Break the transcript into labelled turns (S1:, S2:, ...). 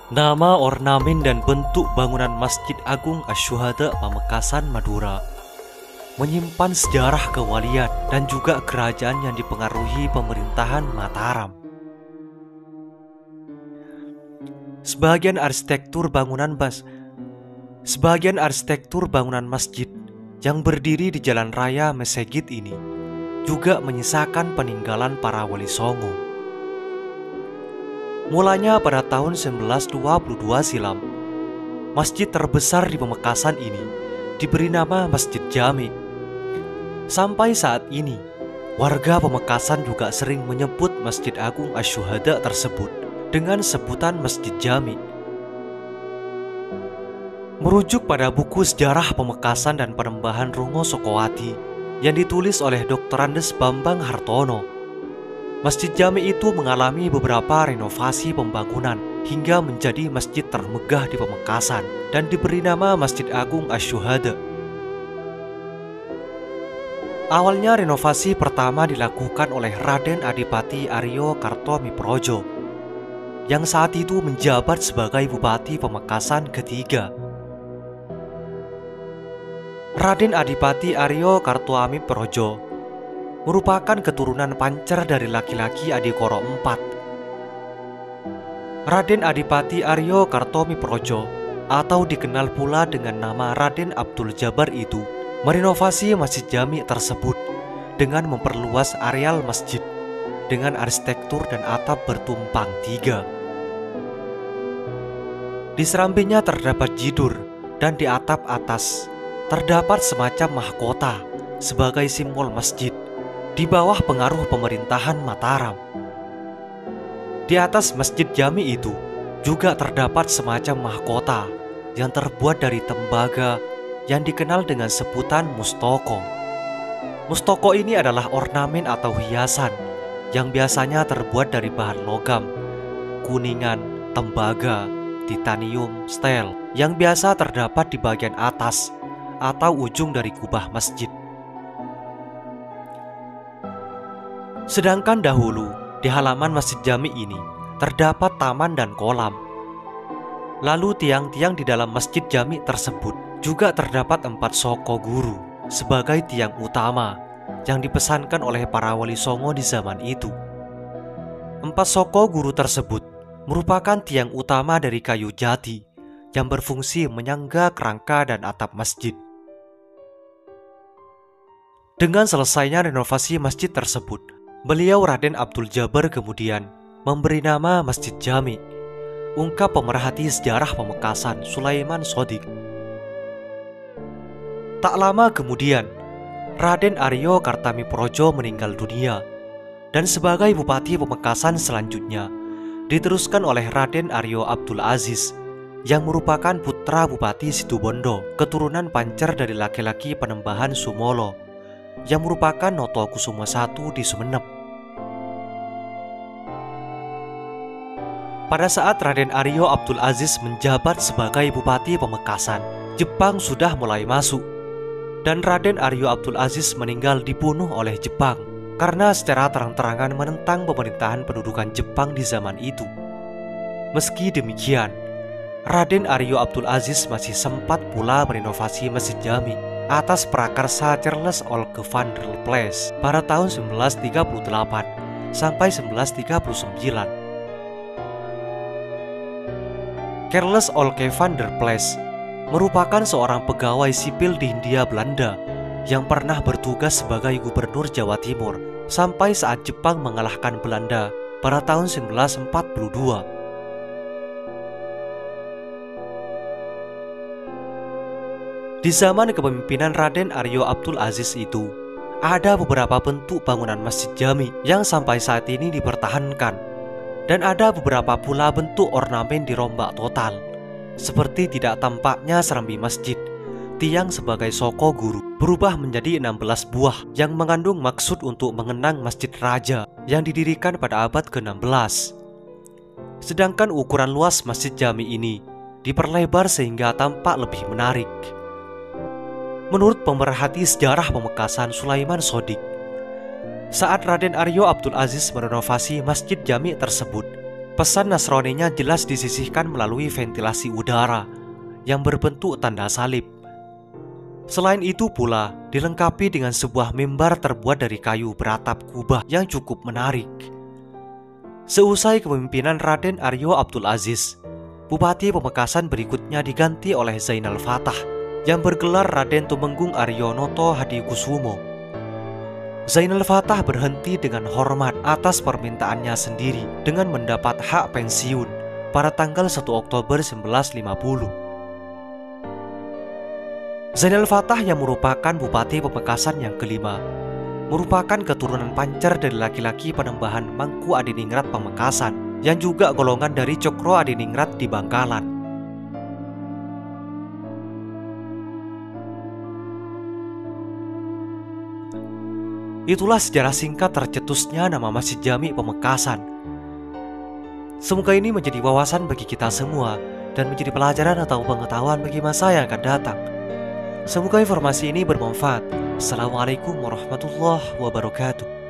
S1: Nama, ornamen, dan bentuk bangunan Masjid Agung Asy-Syuhada Pamekasan, Madura menyimpan sejarah kewalian dan juga kerajaan yang dipengaruhi pemerintahan Mataram. Sebagian arsitektur bangunan masjid yang berdiri di Jalan Raya Mesegit ini juga menyisakan peninggalan para wali songo. Mulanya pada tahun 1922 silam, masjid terbesar di Pamekasan ini diberi nama Masjid Jami. Sampai saat ini, warga Pamekasan juga sering menyebut Masjid Agung Asy-Syuhada tersebut dengan sebutan Masjid Jami. Merujuk pada buku Sejarah Pamekasan dan Panembahan Rungo Sokowati yang ditulis oleh Dr. Andes Bambang Hartono, Masjid Jami itu mengalami beberapa renovasi pembangunan hingga menjadi masjid termegah di Pamekasan dan diberi nama Masjid Agung Asy-Syuhada. Awalnya renovasi pertama dilakukan oleh Raden Adipati Aryo Kartomiprojo yang saat itu menjabat sebagai Bupati Pamekasan ketiga. Raden Adipati Aryo Kartomiprojo merupakan keturunan pancer dari laki-laki Adikoro IV. Raden Adipati Aryo Kartomiprojo atau dikenal pula dengan nama Raden Abdul Jabar itu merenovasi Masjid Jami tersebut dengan memperluas areal masjid dengan arsitektur dan atap bertumpang tiga. Di serambinya terdapat jidur dan di atap atas terdapat semacam mahkota sebagai simbol masjid di bawah pengaruh pemerintahan Mataram. Di atas Masjid Jami itu juga terdapat semacam mahkota yang terbuat dari tembaga yang dikenal dengan sebutan mustoko. Mustoko ini adalah ornamen atau hiasan yang biasanya terbuat dari bahan logam, kuningan, tembaga, titanium, stel yang biasa terdapat di bagian atas atau ujung dari kubah masjid. Sedangkan dahulu di halaman Masjid Jami ini terdapat taman dan kolam. Lalu tiang-tiang di dalam Masjid Jami tersebut juga terdapat 4 soko guru sebagai tiang utama yang dipesankan oleh para wali songo di zaman itu. 4 soko guru tersebut merupakan tiang utama dari kayu jati yang berfungsi menyangga kerangka dan atap masjid. Dengan selesainya renovasi masjid tersebut, beliau Raden Abdul Jabar kemudian memberi nama Masjid Jami, ungkap pemerhati sejarah Pamekasan Sulaiman Sodik. Tak lama kemudian, Raden Aryo Kartomiprojo meninggal dunia, dan sebagai Bupati Pamekasan selanjutnya diteruskan oleh Raden Aryo Abdul Aziz yang merupakan putra Bupati Situbondo, keturunan pancer dari laki-laki Panembahan Sumolo yang merupakan Notokusuma I di Sumeneb. Pada saat Raden Aryo Abdul Aziz menjabat sebagai Bupati Pamekasan, Jepang sudah mulai masuk, dan Raden Aryo Abdul Aziz meninggal dibunuh oleh Jepang karena secara terang-terangan menentang pemerintahan pendudukan Jepang di zaman itu. Meski demikian, Raden Aryo Abdul Aziz masih sempat pula merenovasi Masjid Jami atas prakarsa Charles Olke van der Plas pada tahun 1938 sampai 1939. Charles Olke van der Plas merupakan seorang pegawai sipil di Hindia Belanda yang pernah bertugas sebagai gubernur Jawa Timur sampai saat Jepang mengalahkan Belanda pada tahun 1942. Di zaman kepemimpinan Raden Aryo Abdul Aziz itu, ada beberapa bentuk bangunan Masjid Jami yang sampai saat ini dipertahankan, dan ada beberapa pula bentuk ornamen dirombak total, seperti tidak tampaknya serambi masjid, tiang sebagai soko guru berubah menjadi 16 buah yang mengandung maksud untuk mengenang Masjid Raja yang didirikan pada abad ke-16. Sedangkan ukuran luas Masjid Jami ini diperlebar sehingga tampak lebih menarik. Menurut pemerhati sejarah Pamekasan Sulaiman Sodik, saat Raden Aryo Abdul Aziz merenovasi Masjid Jami tersebut, Pesan Nasraninya jelas disisihkan melalui ventilasi udara yang berbentuk tanda salib. Selain itu pula, dilengkapi dengan sebuah mimbar terbuat dari kayu beratap kubah yang cukup menarik. Seusai kepemimpinan Raden Aryo Abdul Aziz, Bupati Pamekasan berikutnya diganti oleh Zainal Fatah yang bergelar Raden Tumenggung Aryo Noto Hadikusumo. Zainal Fatah berhenti dengan hormat atas permintaannya sendiri dengan mendapat hak pensiun pada tanggal 1 Oktober 1950. Zainal Fatah yang merupakan Bupati Pamekasan yang kelima merupakan keturunan pancar dari laki-laki Panembahan Mangku Adiningrat Pamekasan yang juga golongan dari Cokro Adiningrat di Bangkalan. Itulah sejarah singkat tercetusnya nama Masjid Jami Pamekasan. Semoga ini menjadi wawasan bagi kita semua dan menjadi pelajaran atau pengetahuan bagi masa yang akan datang. Semoga informasi ini bermanfaat. Assalamualaikum warahmatullahi wabarakatuh.